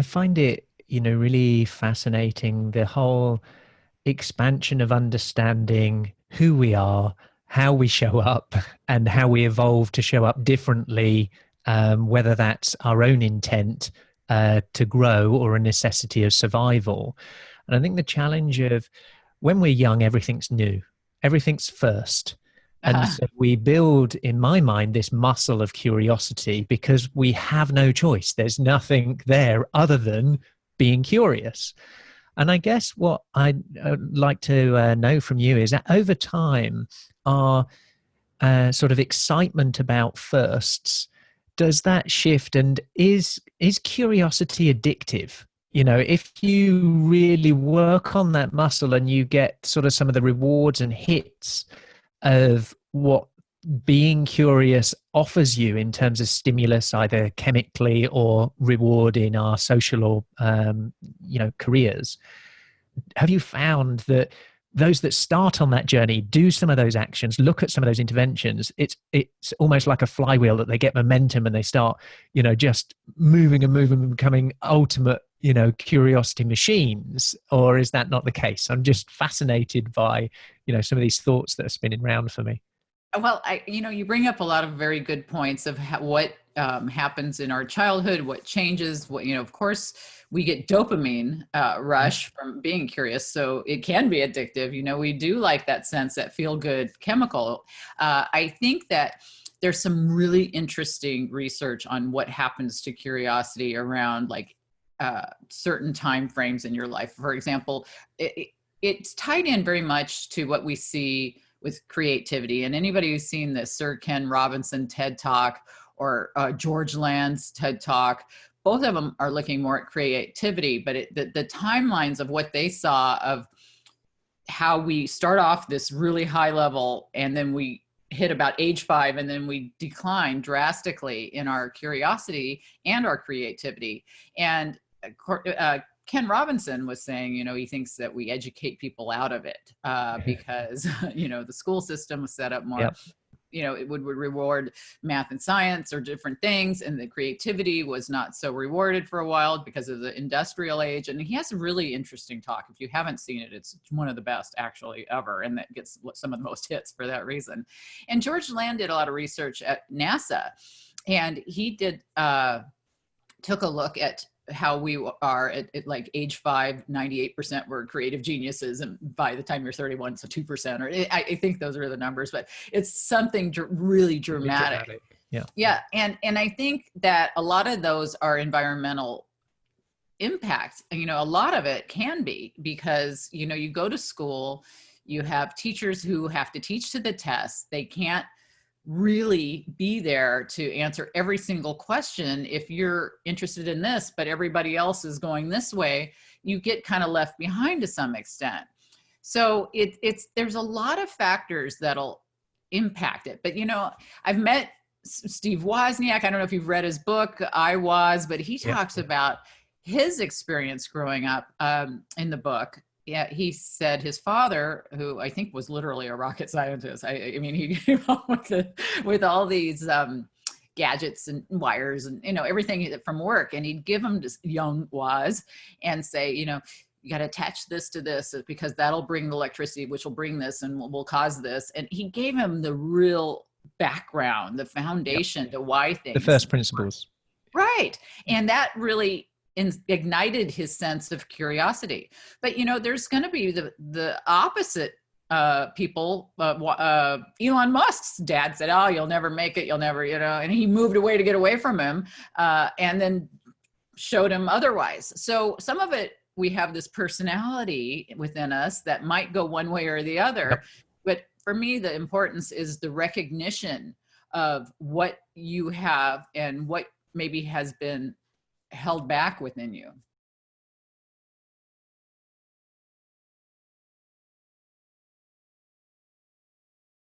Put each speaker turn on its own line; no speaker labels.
I find it, really fascinating, the whole expansion of understanding who we are, how we show up, and how we evolve to show up differently, whether that's our own intent to grow or a necessity of survival. And I think the challenge of when we're young, everything's new, everything's first. And
Uh-huh.
so we build, in my mind, this muscle of curiosity because we have no choice. There's nothing there other than being curious. And I guess what I'd like to know from you is that over time, our sort of excitement about firsts, does that shift, and is curiosity addictive? If you really work on that muscle and you get sort of some of the rewards and hits of what being curious offers you in terms of stimulus, either chemically or reward in our social or careers, have you found that those that start on that journey do some of those actions, look at some of those interventions, it's almost like a flywheel, that they get momentum and they start just moving and moving and becoming ultimate curiosity machines? Or is that not the case? I'm just fascinated by some of these thoughts that are spinning around for me.
Well, you bring up a lot of very good points of what happens in our childhood, what changes, of course, we get dopamine
Yeah.
rush from being curious. So it can be addictive. We do like that sense, that feel good chemical. I think that there's some really interesting research on what happens to curiosity around like certain time frames in your life. For example, it's tied in very much to what we see with creativity. And anybody who's seen the Sir Ken Robinson TED Talk or George Land's TED Talk, both of them are looking more at creativity, but the timelines of what they saw of how we start off this really high level and then we hit about age 5 and then we decline drastically in our curiosity and our creativity. And Ken Robinson was saying, he thinks that we educate people out of it because, the school system was set up more,
Yep.
it would reward math and science or different things. And the creativity was not so rewarded for a while because of the industrial age. And he has a really interesting talk. If you haven't seen it, it's one of the best actually ever. And that gets some of the most hits for that reason. And George Land did a lot of research at NASA. And he took a look at how we are at like age 5, 98% were creative geniuses. And by the time you're 31, so 2%, or I think those are the numbers, but it's something really dramatic.
Yeah.
Yeah. And I think that a lot of those are environmental impact. A lot of it can be because, you go to school, you have teachers who have to teach to the test. They can't really be there to answer every single question. If you're interested in this, but everybody else is going this way, you get kind of left behind to some extent. So there's a lot of factors that'll impact it. But, I've met Steve Wozniak. I don't know if you've read his book, I Was, but he
Yeah.
talks about his experience growing up in the book. Yeah, he said his father, who I think was literally a rocket scientist. I mean, he came up with all these gadgets and wires and everything from work, and he'd give him to young Woz and say, you got to attach this to this because that'll bring the electricity, which will bring this and will cause this. And he gave him the real background, the
Yep.
foundation to why
The
things
first principles.
right, and that really ignited his sense of curiosity. But there's going to be the opposite people. Elon Musk's dad said, "Oh, you'll never make it. You'll never," and he moved away to get away from him, and then showed him otherwise. So some of it, we have this personality within us that might go one way or the other.
Yep.
But for me, the importance is the recognition of what you have and what maybe has been held back within you.